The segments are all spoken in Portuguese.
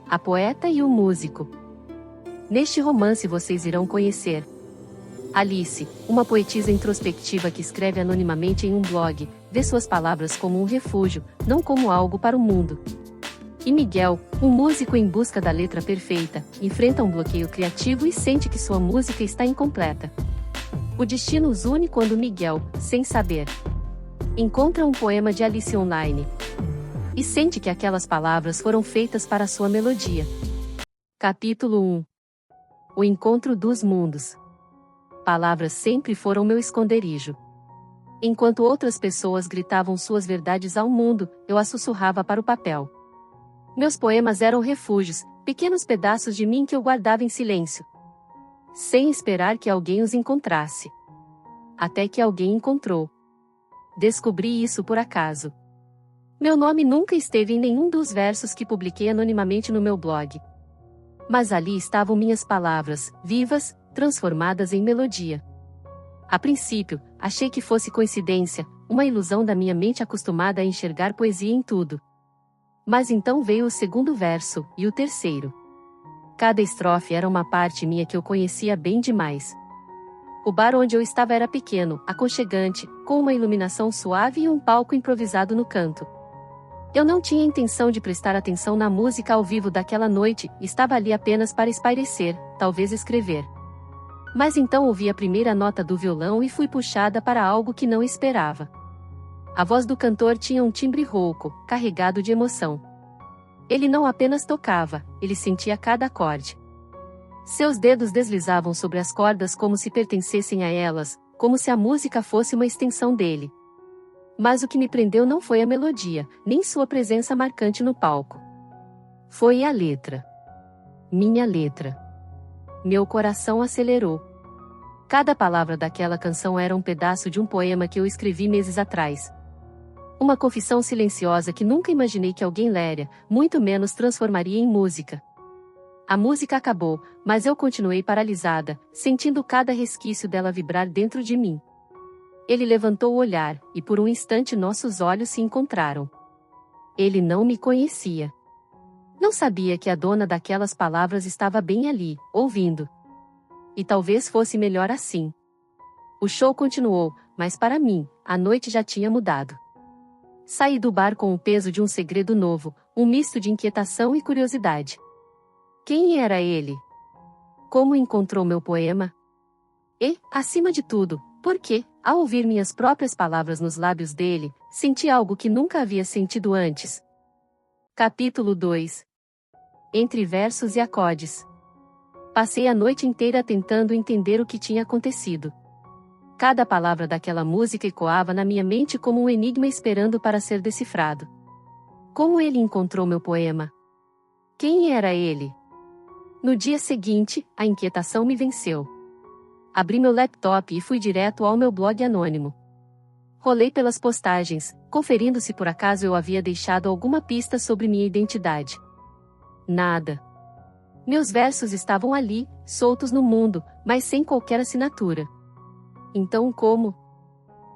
A Poeta e o Músico. Neste romance vocês irão conhecer Alice, uma poetisa introspectiva que escreve anonimamente em um blog, vê suas palavras como um refúgio, não como algo para o mundo. E Miguel, um músico em busca da letra perfeita, enfrenta um bloqueio criativo e sente que sua música está incompleta. O destino os une quando Miguel, sem saber, encontra um poema de Alice online. E sente que aquelas palavras foram feitas para sua melodia. Capítulo 1. O encontro dos mundos. Palavras sempre foram meu esconderijo. Enquanto outras pessoas gritavam suas verdades ao mundo, eu as sussurrava para o papel. Meus poemas eram refúgios, pequenos pedaços de mim que eu guardava em silêncio, sem esperar que alguém os encontrasse. Até que alguém encontrou. Descobri isso por acaso. Meu nome nunca esteve em nenhum dos versos que publiquei anonimamente no meu blog. Mas ali estavam minhas palavras, vivas, transformadas em melodia. A princípio, achei que fosse coincidência, uma ilusão da minha mente acostumada a enxergar poesia em tudo. Mas então veio o segundo verso, e o terceiro. Cada estrofe era uma parte minha que eu conhecia bem demais. O bar onde eu estava era pequeno, aconchegante, com uma iluminação suave e um palco improvisado no canto. Eu não tinha intenção de prestar atenção na música ao vivo daquela noite, estava ali apenas para espairecer, talvez escrever. Mas então ouvi a primeira nota do violão e fui puxada para algo que não esperava. A voz do cantor tinha um timbre rouco, carregado de emoção. Ele não apenas tocava, ele sentia cada acorde. Seus dedos deslizavam sobre as cordas como se pertencessem a elas, como se a música fosse uma extensão dele. Mas o que me prendeu não foi a melodia, nem sua presença marcante no palco. Foi a letra. Minha letra. Meu coração acelerou. Cada palavra daquela canção era um pedaço de um poema que eu escrevi meses atrás. Uma confissão silenciosa que nunca imaginei que alguém leria, muito menos transformaria em música. A música acabou, mas eu continuei paralisada, sentindo cada resquício dela vibrar dentro de mim. Ele levantou o olhar, e por um instante nossos olhos se encontraram. Ele não me conhecia. Não sabia que a dona daquelas palavras estava bem ali, ouvindo. E talvez fosse melhor assim. O show continuou, mas para mim, a noite já tinha mudado. Saí do bar com o peso de um segredo novo, um misto de inquietação e curiosidade. Quem era ele? Como encontrou meu poema? E, acima de tudo, por que, ao ouvir minhas próprias palavras nos lábios dele, senti algo que nunca havia sentido antes? Capítulo 2. Entre versos e acordes. Passei a noite inteira tentando entender o que tinha acontecido. Cada palavra daquela música ecoava na minha mente como um enigma esperando para ser decifrado. Como ele encontrou meu poema? Quem era ele? No dia seguinte, a inquietação me venceu. Abri meu laptop e fui direto ao meu blog anônimo. Rolei pelas postagens, conferindo se por acaso eu havia deixado alguma pista sobre minha identidade. Nada. Meus versos estavam ali, soltos no mundo, mas sem qualquer assinatura. Então como?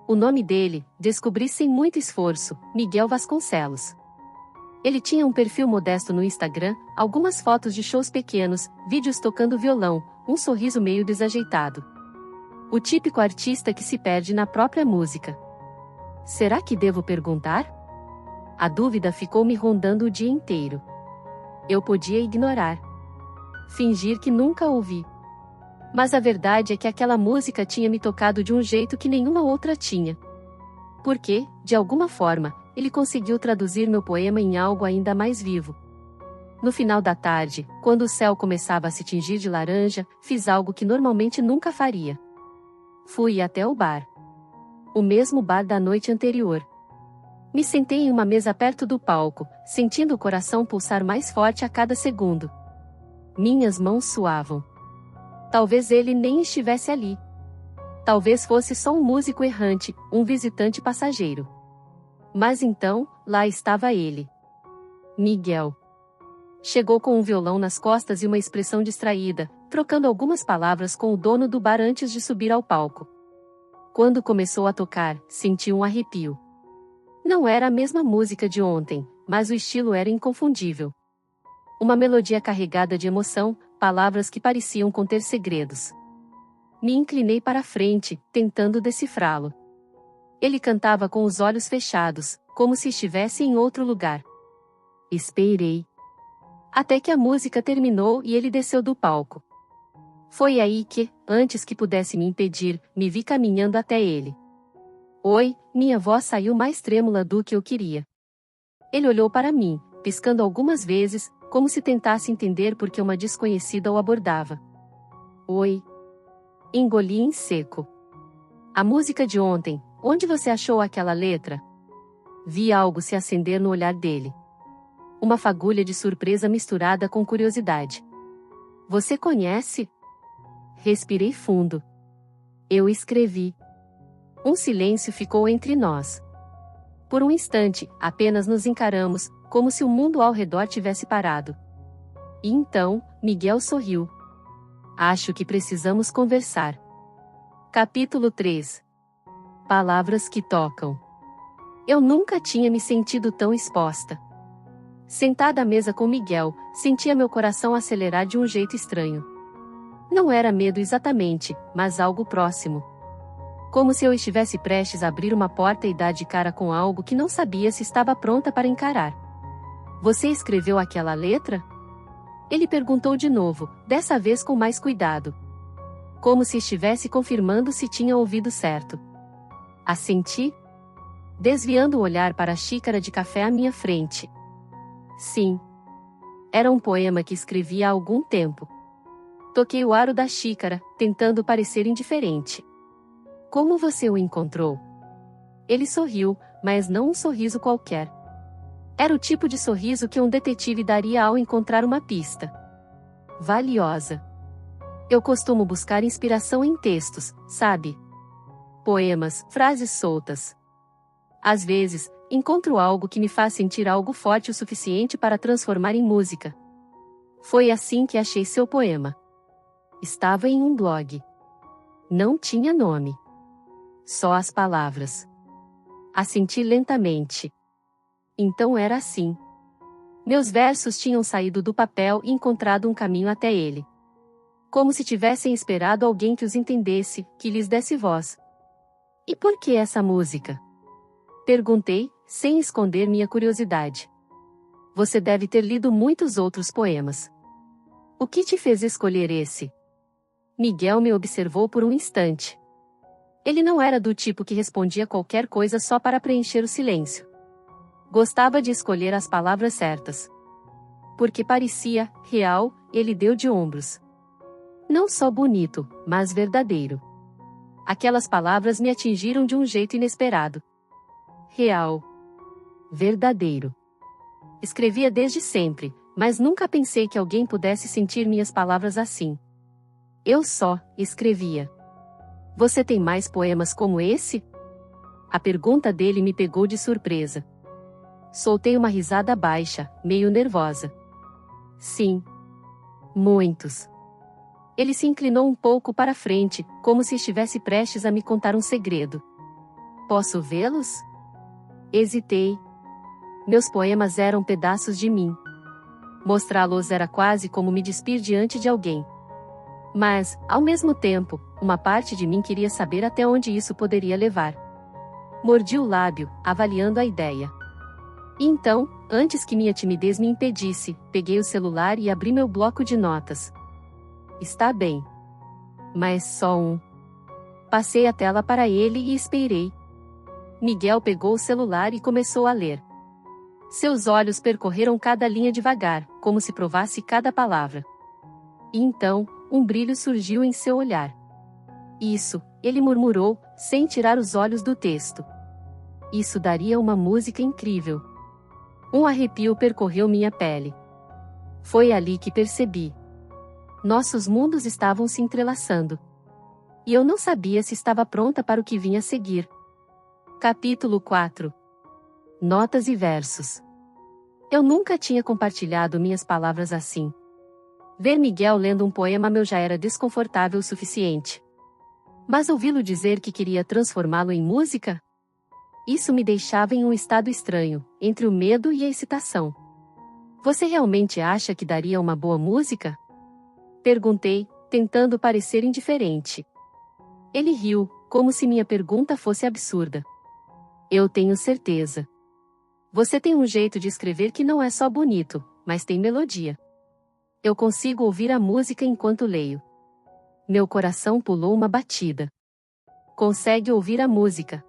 O nome dele, descobri sem muito esforço, Miguel Vasconcelos. Ele tinha um perfil modesto no Instagram, algumas fotos de shows pequenos, vídeos tocando violão, um sorriso meio desajeitado. O típico artista que se perde na própria música. Será que devo perguntar? A dúvida ficou me rondando o dia inteiro. Eu podia ignorar. Fingir que nunca ouvi. Mas a verdade é que aquela música tinha me tocado de um jeito que nenhuma outra tinha. Porque, de alguma forma, ele conseguiu traduzir meu poema em algo ainda mais vivo. No final da tarde, quando o céu começava a se tingir de laranja, fiz algo que normalmente nunca faria. Fui até o bar. O mesmo bar da noite anterior. Me sentei em uma mesa perto do palco, sentindo o coração pulsar mais forte a cada segundo. Minhas mãos suavam. Talvez ele nem estivesse ali. Talvez fosse só um músico errante, um visitante passageiro. Mas então, lá estava ele. Miguel. Chegou com um violão nas costas e uma expressão distraída, trocando algumas palavras com o dono do bar antes de subir ao palco. Quando começou a tocar, senti um arrepio. Não era a mesma música de ontem, mas o estilo era inconfundível. Uma melodia carregada de emoção, palavras que pareciam conter segredos. Me inclinei para a frente, tentando decifrá-lo. Ele cantava com os olhos fechados, como se estivesse em outro lugar. Esperei. Até que a música terminou e ele desceu do palco. Foi aí que, antes que pudesse me impedir, me vi caminhando até ele. Oi, minha voz saiu mais trêmula do que eu queria. Ele olhou para mim, piscando algumas vezes, como se tentasse entender por que uma desconhecida o abordava. Oi. Engoli em seco. A música de ontem, onde você achou aquela letra? Vi algo se acender no olhar dele. Uma fagulha de surpresa misturada com curiosidade. Você conhece? Respirei fundo. Eu escrevi. Um silêncio ficou entre nós. Por um instante, apenas nos encaramos, como se o mundo ao redor tivesse parado. E então, Miguel sorriu. Acho que precisamos conversar. Capítulo 3. Palavras que tocam. Eu nunca tinha me sentido tão exposta. Sentada à mesa com Miguel, sentia meu coração acelerar de um jeito estranho. Não era medo exatamente, mas algo próximo. Como se eu estivesse prestes a abrir uma porta e dar de cara com algo que não sabia se estava pronta para encarar. Você escreveu aquela letra? Ele perguntou de novo, dessa vez com mais cuidado. Como se estivesse confirmando se tinha ouvido certo. Assenti, desviando o olhar para a xícara de café à minha frente. Sim. Era um poema que escrevi há algum tempo. Toquei o aro da xícara, tentando parecer indiferente. Como você o encontrou? Ele sorriu, mas não um sorriso qualquer. Era o tipo de sorriso que um detetive daria ao encontrar uma pista valiosa. Eu costumo buscar inspiração em textos, sabe? Poemas, frases soltas. Às vezes, encontro algo que me faz sentir algo forte o suficiente para transformar em música. Foi assim que achei seu poema. Estava em um blog. Não tinha nome. Só as palavras. Assenti lentamente. Então era assim. Meus versos tinham saído do papel e encontrado um caminho até ele. Como se tivessem esperado alguém que os entendesse, que lhes desse voz. E por que essa música? Perguntei, sem esconder minha curiosidade. Você deve ter lido muitos outros poemas. O que te fez escolher esse? Miguel me observou por um instante. Ele não era do tipo que respondia qualquer coisa só para preencher o silêncio. Gostava de escolher as palavras certas. Porque parecia real, ele deu de ombros. Não só bonito, mas verdadeiro. Aquelas palavras me atingiram de um jeito inesperado. Real. Verdadeiro. Escrevia desde sempre, mas nunca pensei que alguém pudesse sentir minhas palavras assim. Eu só escrevia. Você tem mais poemas como esse? A pergunta dele me pegou de surpresa. Soltei uma risada baixa, meio nervosa. Sim. Muitos. Ele se inclinou um pouco para frente, como se estivesse prestes a me contar um segredo. Posso vê-los? Hesitei. Meus poemas eram pedaços de mim. Mostrá-los era quase como me despir diante de alguém. Mas, ao mesmo tempo, uma parte de mim queria saber até onde isso poderia levar. Mordi o lábio, avaliando a ideia. E então, antes que minha timidez me impedisse, peguei o celular e abri meu bloco de notas. Está bem. Mas só um. Passei a tela para ele e esperei. Miguel pegou o celular e começou a ler. Seus olhos percorreram cada linha devagar, como se provasse cada palavra. E então, um brilho surgiu em seu olhar. Isso, ele murmurou, sem tirar os olhos do texto. Isso daria uma música incrível. Um arrepio percorreu minha pele. Foi ali que percebi. Nossos mundos estavam se entrelaçando. E eu não sabia se estava pronta para o que vinha a seguir. Capítulo 4. Notas e versos. Eu nunca tinha compartilhado minhas palavras assim. Ver Miguel lendo um poema meu já era desconfortável o suficiente. Mas ouvi-lo dizer que queria transformá-lo em música? Isso me deixava em um estado estranho, entre o medo e a excitação. Você realmente acha que daria uma boa música? Perguntei, tentando parecer indiferente. Ele riu, como se minha pergunta fosse absurda. Eu tenho certeza. Você tem um jeito de escrever que não é só bonito, mas tem melodia. Eu consigo ouvir a música enquanto leio. Meu coração pulou uma batida. Consegue ouvir a música?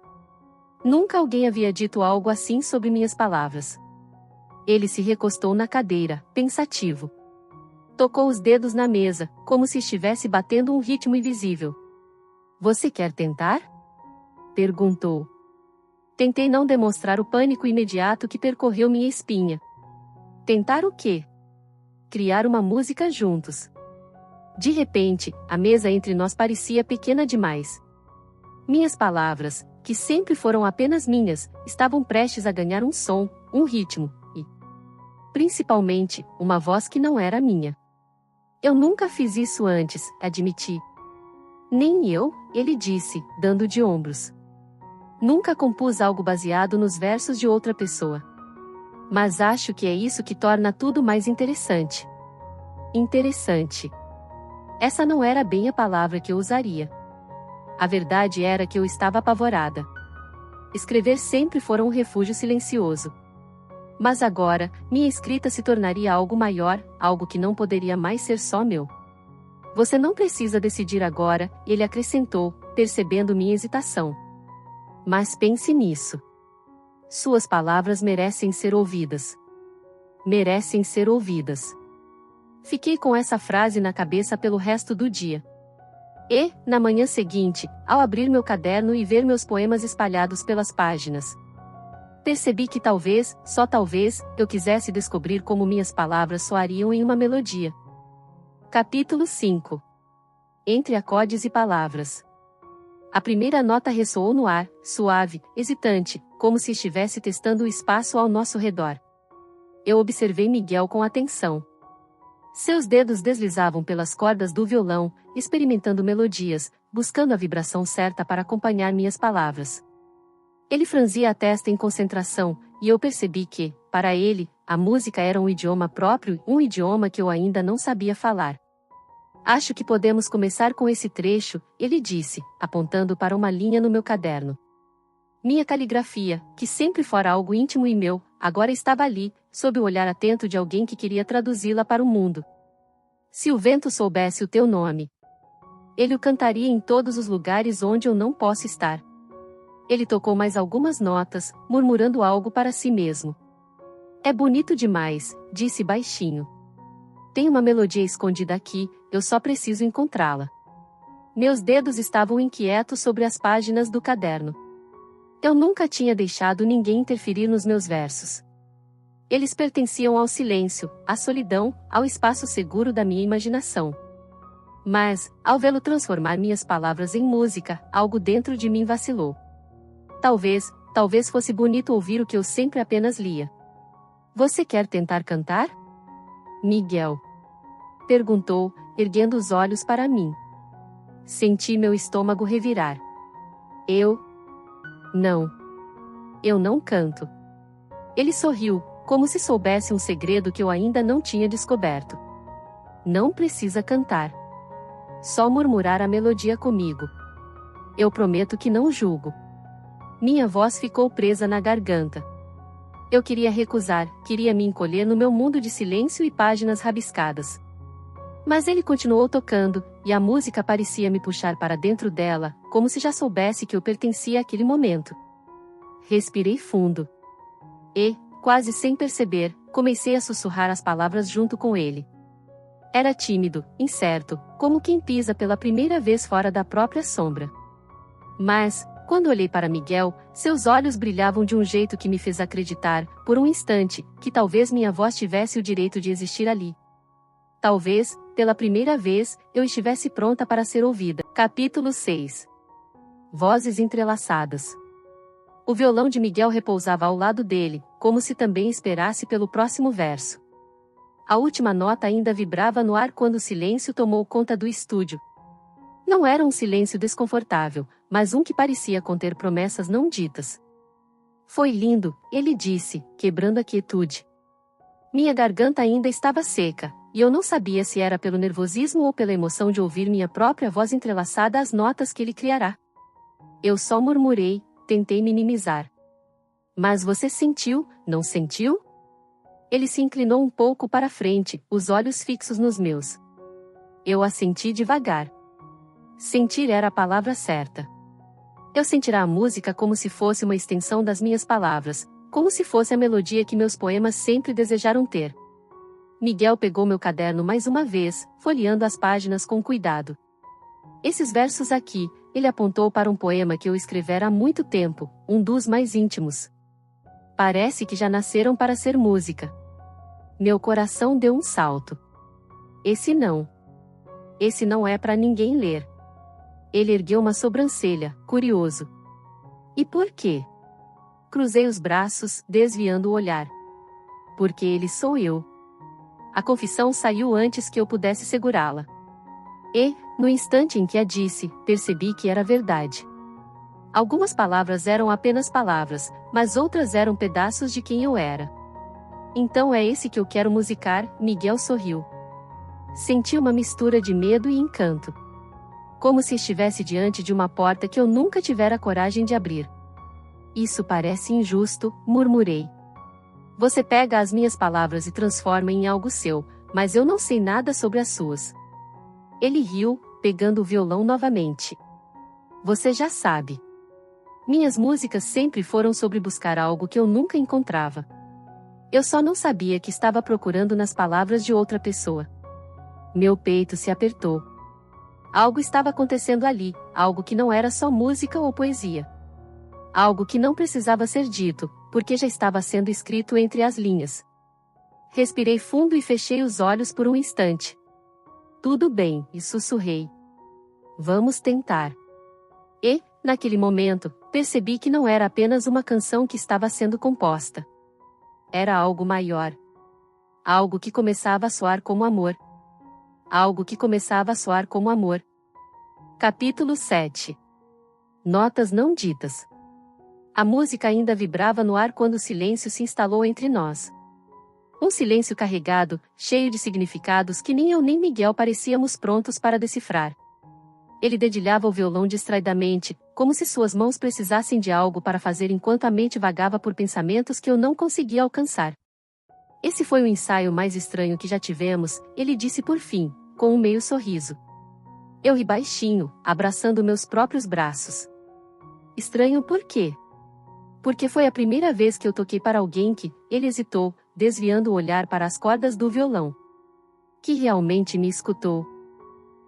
Nunca alguém havia dito algo assim sobre minhas palavras. Ele se recostou na cadeira, pensativo. Tocou os dedos na mesa, como se estivesse batendo um ritmo invisível. Você quer tentar? Perguntou. Tentei não demonstrar o pânico imediato que percorreu minha espinha. Tentar o quê? Criar uma música juntos. De repente, a mesa entre nós parecia pequena demais. Minhas palavras, que sempre foram apenas minhas, estavam prestes a ganhar um som, um ritmo, e, principalmente, uma voz que não era minha. Eu nunca fiz isso antes, admiti. Nem eu, ele disse, dando de ombros. Nunca compus algo baseado nos versos de outra pessoa. Mas acho que é isso que torna tudo mais interessante. Interessante. Essa não era bem a palavra que eu usaria. A verdade era que eu estava apavorada. Escrever sempre fora um refúgio silencioso. Mas agora, minha escrita se tornaria algo maior, algo que não poderia mais ser só meu. Você não precisa decidir agora, ele acrescentou, percebendo minha hesitação. Mas pense nisso. Suas palavras merecem ser ouvidas. Merecem ser ouvidas. Fiquei com essa frase na cabeça pelo resto do dia. E, na manhã seguinte, ao abrir meu caderno e ver meus poemas espalhados pelas páginas, percebi que talvez, só talvez, eu quisesse descobrir como minhas palavras soariam em uma melodia. Capítulo 5. Entre acordes e palavras. A primeira nota ressoou no ar, suave, hesitante, como se estivesse testando o espaço ao nosso redor. Eu observei Miguel com atenção. Seus dedos deslizavam pelas cordas do violão, experimentando melodias, buscando a vibração certa para acompanhar minhas palavras. Ele franzia a testa em concentração, e eu percebi que, para ele, a música era um idioma próprio, um idioma que eu ainda não sabia falar. Acho que podemos começar com esse trecho, ele disse, apontando para uma linha no meu caderno. Minha caligrafia, que sempre fora algo íntimo e meu, agora estava ali, sob o olhar atento de alguém que queria traduzi-la para o mundo. Se o vento soubesse o teu nome, ele o cantaria em todos os lugares onde eu não posso estar. Ele tocou mais algumas notas, murmurando algo para si mesmo. É bonito demais, disse baixinho. Tem uma melodia escondida aqui, eu só preciso encontrá-la. Meus dedos estavam inquietos sobre as páginas do caderno. Eu nunca tinha deixado ninguém interferir nos meus versos. Eles pertenciam ao silêncio, à solidão, ao espaço seguro da minha imaginação. Mas, ao vê-lo transformar minhas palavras em música, algo dentro de mim vacilou. Talvez fosse bonito ouvir o que eu sempre apenas lia. Você quer tentar cantar? Miguel perguntou, erguendo os olhos para mim. Senti meu estômago revirar. Não. Eu não canto. Ele sorriu, como se soubesse um segredo que eu ainda não tinha descoberto. Não precisa cantar. Só murmurar a melodia comigo. Eu prometo que não julgo. Minha voz ficou presa na garganta. Eu queria recusar, queria me encolher no meu mundo de silêncio e páginas rabiscadas. Mas ele continuou tocando, e a música parecia me puxar para dentro dela, como se já soubesse que eu pertencia àquele momento. Respirei fundo. E, quase sem perceber, comecei a sussurrar as palavras junto com ele. Era tímido, incerto, como quem pisa pela primeira vez fora da própria sombra. Mas, quando olhei para Miguel, seus olhos brilhavam de um jeito que me fez acreditar, por um instante, que talvez minha voz tivesse o direito de existir ali. Talvez, pela primeira vez, eu estivesse pronta para ser ouvida. Capítulo 6. Vozes entrelaçadas. O violão de Miguel repousava ao lado dele, como se também esperasse pelo próximo verso. A última nota ainda vibrava no ar quando o silêncio tomou conta do estúdio. Não era um silêncio desconfortável, mas um que parecia conter promessas não ditas. Foi lindo, ele disse, quebrando a quietude. Minha garganta ainda estava seca, e eu não sabia se era pelo nervosismo ou pela emoção de ouvir minha própria voz entrelaçada às notas que ele criará. Eu só murmurei, tentei minimizar. Mas você sentiu, não sentiu? Ele se inclinou um pouco para a frente, os olhos fixos nos meus. Eu assenti devagar. Sentir era a palavra certa. Eu sentirá a música como se fosse uma extensão das minhas palavras, como se fosse a melodia que meus poemas sempre desejaram ter. Miguel pegou meu caderno mais uma vez, folheando as páginas com cuidado. Esses versos aqui, ele apontou para um poema que eu escrevera há muito tempo, um dos mais íntimos. Parece que já nasceram para ser música. Meu coração deu um salto. Esse não. Esse não é para ninguém ler. Ele ergueu uma sobrancelha, curioso. E por quê? Cruzei os braços, desviando o olhar. Porque ele sou eu. A confissão saiu antes que eu pudesse segurá-la. E, no instante em que a disse, percebi que era verdade. Algumas palavras eram apenas palavras, mas outras eram pedaços de quem eu era. Então é esse que eu quero musicar, Miguel sorriu. Senti uma mistura de medo e encanto. Como se estivesse diante de uma porta que eu nunca tivera coragem de abrir. Isso parece injusto, murmurei. Você pega as minhas palavras e transforma em algo seu, mas eu não sei nada sobre as suas. Ele riu, pegando o violão novamente. Você já sabe. Minhas músicas sempre foram sobre buscar algo que eu nunca encontrava. Eu só não sabia que estava procurando nas palavras de outra pessoa. Meu peito se apertou. Algo estava acontecendo ali, algo que não era só música ou poesia. Algo que não precisava ser dito, porque já estava sendo escrito entre as linhas. Respirei fundo e fechei os olhos por um instante. Tudo bem, e sussurrei. Vamos tentar. E, naquele momento, percebi que não era apenas uma canção que estava sendo composta. Era algo maior. Algo que começava a soar como amor. Algo que começava a soar como amor. Capítulo 7. Notas não ditas. A música ainda vibrava no ar quando o silêncio se instalou entre nós. Um silêncio carregado, cheio de significados que nem eu nem Miguel parecíamos prontos para decifrar. Ele dedilhava o violão distraidamente, como se suas mãos precisassem de algo para fazer enquanto a mente vagava por pensamentos que eu não conseguia alcançar. Esse foi o ensaio mais estranho que já tivemos, ele disse por fim, com um meio sorriso. Eu ri baixinho, abraçando meus próprios braços. Estranho por quê? Porque foi a primeira vez que eu toquei para alguém que, ele hesitou, desviando o olhar para as cordas do violão. Que realmente me escutou.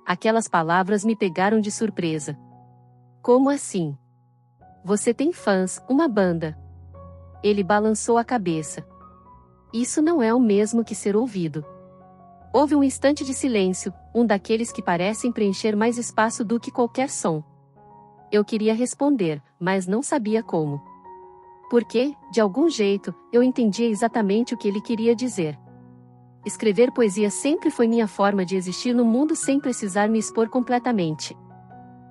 Aquelas palavras me pegaram de surpresa. Como assim? Você tem fãs, uma banda. Ele balançou a cabeça. Isso não é o mesmo que ser ouvido. Houve um instante de silêncio, um daqueles que parecem preencher mais espaço do que qualquer som. Eu queria responder, mas não sabia como. Porque, de algum jeito, eu entendia exatamente o que ele queria dizer. Escrever poesia sempre foi minha forma de existir no mundo sem precisar me expor completamente.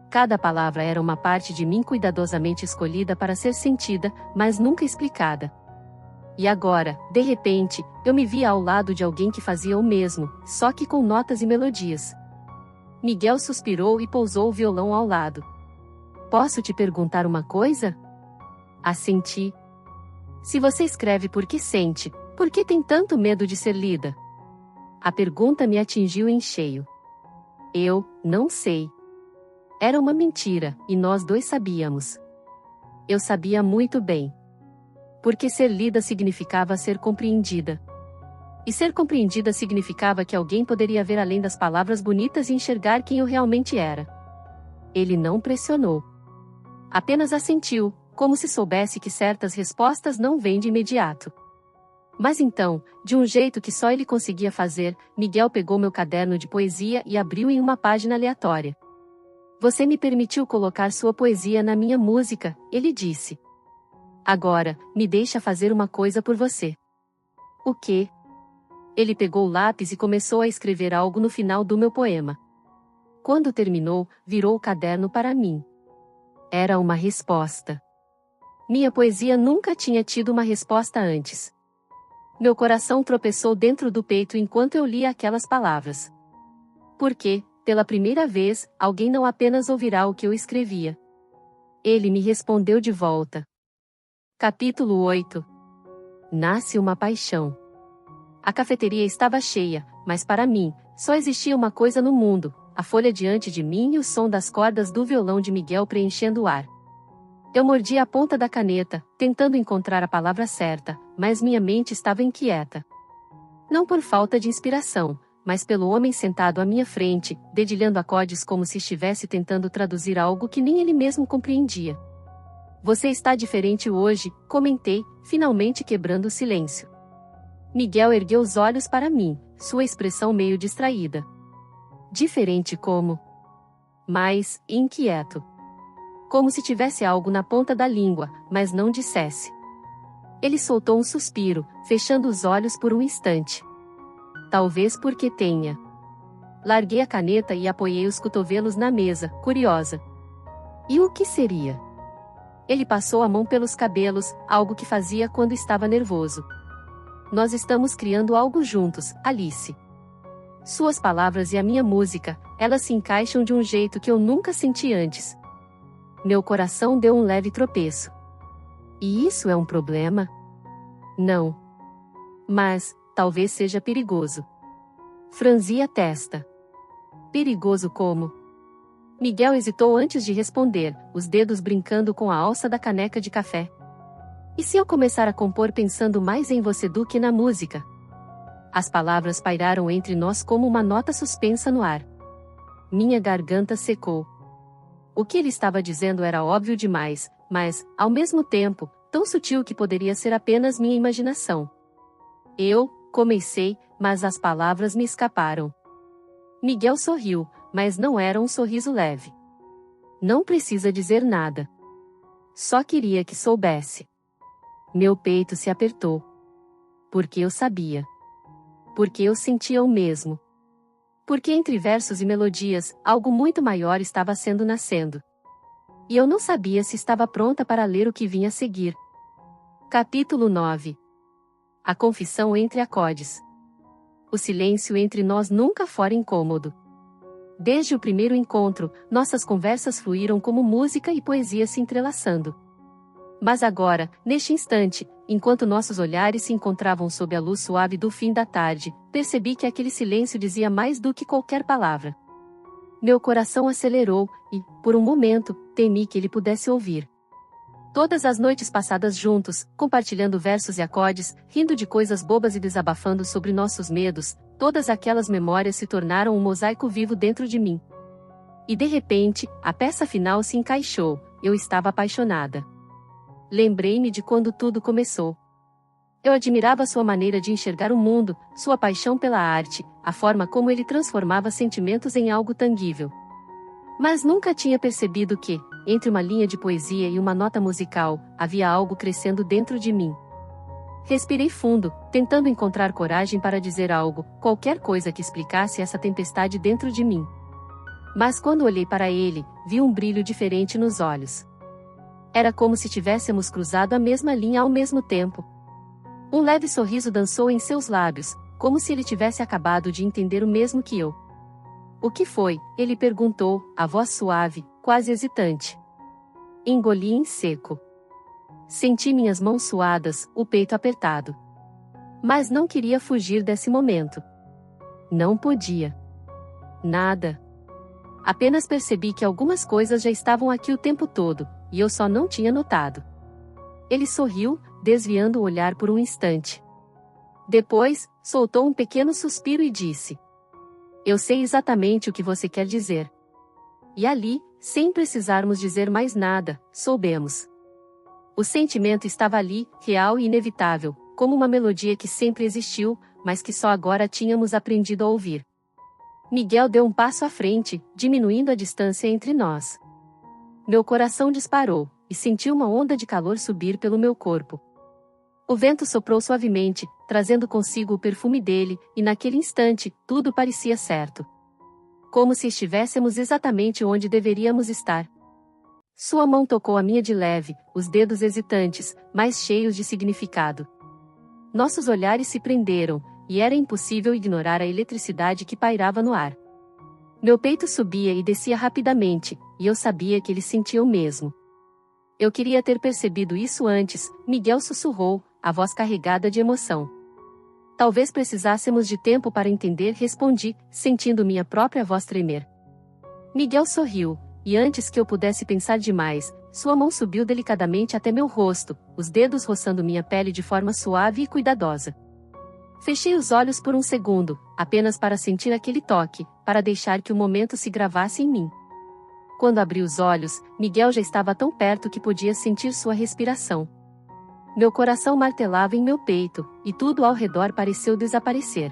Cada palavra era uma parte de mim cuidadosamente escolhida para ser sentida, mas nunca explicada. E agora, de repente, eu me via ao lado de alguém que fazia o mesmo, só que com notas e melodias. Miguel suspirou e pousou o violão ao lado. Posso te perguntar uma coisa? Assenti. Se você escreve porque sente, por que tem tanto medo de ser lida? A pergunta me atingiu em cheio. Eu, não sei. Era uma mentira, e nós dois sabíamos. Eu sabia muito bem. Porque ser lida significava ser compreendida. E ser compreendida significava que alguém poderia ver além das palavras bonitas e enxergar quem eu realmente era. Ele não pressionou. Apenas assentiu, como se soubesse que certas respostas não vêm de imediato. Mas então, de um jeito que só ele conseguia fazer, Miguel pegou meu caderno de poesia e abriu em uma página aleatória. Você me permitiu colocar sua poesia na minha música, ele disse. Agora, me deixa fazer uma coisa por você. O quê? Ele pegou o lápis e começou a escrever algo no final do meu poema. Quando terminou, virou o caderno para mim. Era uma resposta. Minha poesia nunca tinha tido uma resposta antes. Meu coração tropeçou dentro do peito enquanto eu lia aquelas palavras. Porque, pela primeira vez, alguém não apenas ouvirá o que eu escrevia. Ele me respondeu de volta. Capítulo 8. Nasce uma paixão. A cafeteria estava cheia, mas para mim, só existia uma coisa no mundo, a folha diante de mim e o som das cordas do violão de Miguel preenchendo o ar. Eu mordi a ponta da caneta, tentando encontrar a palavra certa, mas minha mente estava inquieta. Não por falta de inspiração, mas pelo homem sentado à minha frente, dedilhando acordes como se estivesse tentando traduzir algo que nem ele mesmo compreendia. Você está diferente hoje, comentei, finalmente quebrando o silêncio. Miguel ergueu os olhos para mim, sua expressão meio distraída. Diferente como? Mais inquieto. Como se tivesse algo na ponta da língua, mas não dissesse. Ele soltou um suspiro, fechando os olhos por um instante. Talvez porque tenha. Larguei a caneta e apoiei os cotovelos na mesa, curiosa. E o que seria? Ele passou a mão pelos cabelos, algo que fazia quando estava nervoso. Nós estamos criando algo juntos, Alice. Suas palavras e a minha música, elas se encaixam de um jeito que eu nunca senti antes. Meu coração deu um leve tropeço. E isso é um problema? Não. Mas, talvez seja perigoso. Franzi a testa. Perigoso como? Miguel hesitou antes de responder, os dedos brincando com a alça da caneca de café. E se eu começar a compor pensando mais em você do que na música? As palavras pairaram entre nós como uma nota suspensa no ar. Minha garganta secou. O que ele estava dizendo era óbvio demais, mas, ao mesmo tempo, tão sutil que poderia ser apenas minha imaginação. Eu comecei, mas as palavras me escaparam. Miguel sorriu, mas não era um sorriso leve. Não precisa dizer nada. Só queria que soubesse. Meu peito se apertou. Porque eu sabia. Porque eu sentia o mesmo. Porque entre versos e melodias, algo muito maior estava sendo nascendo. E eu não sabia se estava pronta para ler o que vinha a seguir. Capítulo 9. A confissão entre acordes. O silêncio entre nós nunca fora incômodo. Desde o primeiro encontro, nossas conversas fluíram como música e poesia se entrelaçando. Mas agora, neste instante, enquanto nossos olhares se encontravam sob a luz suave do fim da tarde, percebi que aquele silêncio dizia mais do que qualquer palavra. Meu coração acelerou e, por um momento, temi que ele pudesse ouvir. Todas as noites passadas juntos, compartilhando versos e acordes, rindo de coisas bobas e desabafando sobre nossos medos, todas aquelas memórias se tornaram um mosaico vivo dentro de mim. E de repente, a peça final se encaixou, eu estava apaixonada. Lembrei-me de quando tudo começou. Eu admirava sua maneira de enxergar o mundo, sua paixão pela arte, a forma como ele transformava sentimentos em algo tangível. Mas nunca tinha percebido que, entre uma linha de poesia e uma nota musical, havia algo crescendo dentro de mim. Respirei fundo, tentando encontrar coragem para dizer algo, qualquer coisa que explicasse essa tempestade dentro de mim. Mas quando olhei para ele, vi um brilho diferente nos olhos. Era como se tivéssemos cruzado a mesma linha ao mesmo tempo. Um leve sorriso dançou em seus lábios, como se ele tivesse acabado de entender o mesmo que eu. O que foi? Ele perguntou, a voz suave, quase hesitante. Engoli em seco. Senti minhas mãos suadas, o peito apertado. Mas não queria fugir desse momento. Não podia. Nada. Apenas percebi que algumas coisas já estavam aqui o tempo todo, e eu só não tinha notado. Ele sorriu, desviando o olhar por um instante. Depois, soltou um pequeno suspiro e disse: Eu sei exatamente o que você quer dizer. E ali, sem precisarmos dizer mais nada, soubemos. O sentimento estava ali, real e inevitável, como uma melodia que sempre existiu, mas que só agora tínhamos aprendido a ouvir. Miguel deu um passo à frente, diminuindo a distância entre nós. Meu coração disparou, e senti uma onda de calor subir pelo meu corpo. O vento soprou suavemente, trazendo consigo o perfume dele, e naquele instante, tudo parecia certo. Como se estivéssemos exatamente onde deveríamos estar. Sua mão tocou a minha de leve, os dedos hesitantes, mas cheios de significado. Nossos olhares se prenderam, e era impossível ignorar a eletricidade que pairava no ar. Meu peito subia e descia rapidamente, e eu sabia que ele sentia o mesmo. Eu queria ter percebido isso antes, Miguel sussurrou, a voz carregada de emoção. Talvez precisássemos de tempo para entender, respondi, sentindo minha própria voz tremer. Miguel sorriu, e antes que eu pudesse pensar demais, sua mão subiu delicadamente até meu rosto, os dedos roçando minha pele de forma suave e cuidadosa. Fechei os olhos por um segundo, apenas para sentir aquele toque, para deixar que o momento se gravasse em mim. Quando abri os olhos, Miguel já estava tão perto que podia sentir sua respiração. Meu coração martelava em meu peito, e tudo ao redor pareceu desaparecer.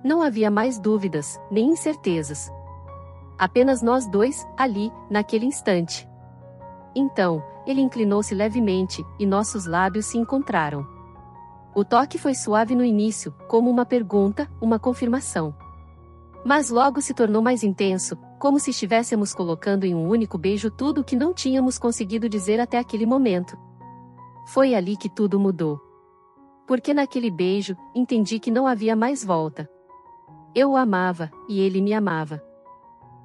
Não havia mais dúvidas, nem incertezas. Apenas nós dois, ali, naquele instante. Então, ele inclinou-se levemente, e nossos lábios se encontraram. O toque foi suave no início, como uma pergunta, uma confirmação. Mas logo se tornou mais intenso, como se estivéssemos colocando em um único beijo tudo o que não tínhamos conseguido dizer até aquele momento. Foi ali que tudo mudou. Porque naquele beijo, entendi que não havia mais volta. Eu o amava, e ele me amava.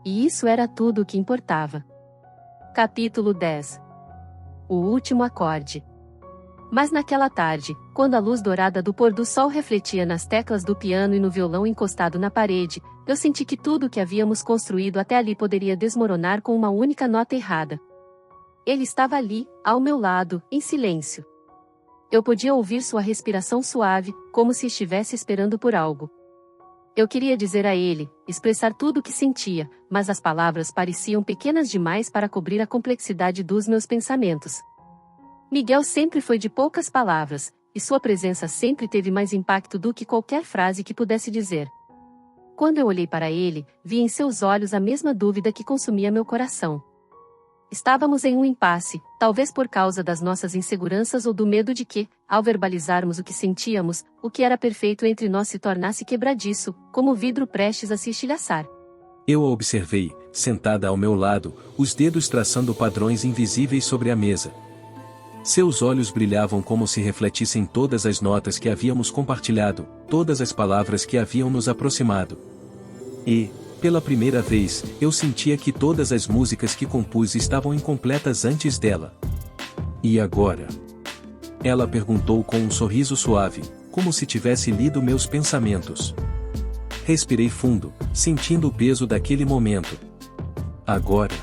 E isso era tudo o que importava. Capítulo 10. O último acorde. Mas naquela tarde, quando a luz dourada do pôr do sol refletia nas teclas do piano e no violão encostado na parede, eu senti que tudo o que havíamos construído até ali poderia desmoronar com uma única nota errada. Ele estava ali, ao meu lado, em silêncio. Eu podia ouvir sua respiração suave, como se estivesse esperando por algo. Eu queria dizer a ele, expressar tudo o que sentia, mas as palavras pareciam pequenas demais para cobrir a complexidade dos meus pensamentos. Miguel sempre foi de poucas palavras, e sua presença sempre teve mais impacto do que qualquer frase que pudesse dizer. Quando eu olhei para ele, vi em seus olhos a mesma dúvida que consumia meu coração. Estávamos em um impasse, talvez por causa das nossas inseguranças ou do medo de que, ao verbalizarmos o que sentíamos, o que era perfeito entre nós se tornasse quebradiço, como vidro prestes a se estilhaçar. Eu a observei, sentada ao meu lado, os dedos traçando padrões invisíveis sobre a mesa. Seus olhos brilhavam como se refletissem todas as notas que havíamos compartilhado, todas as palavras que haviam nos aproximado. E, pela primeira vez, eu sentia que todas as músicas que compus estavam incompletas antes dela. E agora? Ela perguntou com um sorriso suave, como se tivesse lido meus pensamentos. Respirei fundo, sentindo o peso daquele momento. Agora?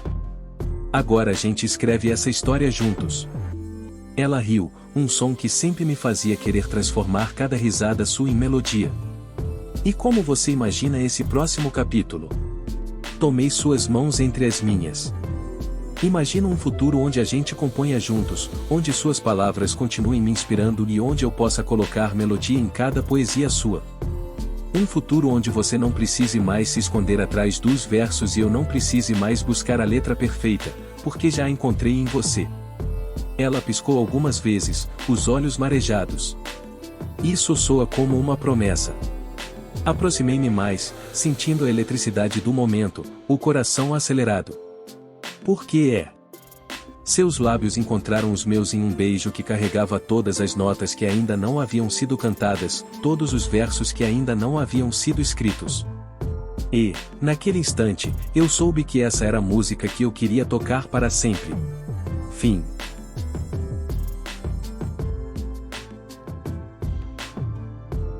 Agora a gente escreve essa história juntos. Ela riu, um som que sempre me fazia querer transformar cada risada sua em melodia. E como você imagina esse próximo capítulo? Tomei suas mãos entre as minhas. Imagino um futuro onde a gente componha juntos, onde suas palavras continuem me inspirando e onde eu possa colocar melodia em cada poesia sua. Um futuro onde você não precise mais se esconder atrás dos versos e eu não precise mais buscar a letra perfeita, porque já a encontrei em você. Ela piscou algumas vezes, os olhos marejados. Isso soa como uma promessa. Aproximei-me mais, sentindo a eletricidade do momento, o coração acelerado. Por que é? Seus lábios encontraram os meus em um beijo que carregava todas as notas que ainda não haviam sido cantadas, todos os versos que ainda não haviam sido escritos. E, naquele instante, eu soube que essa era a música que eu queria tocar para sempre. Fim.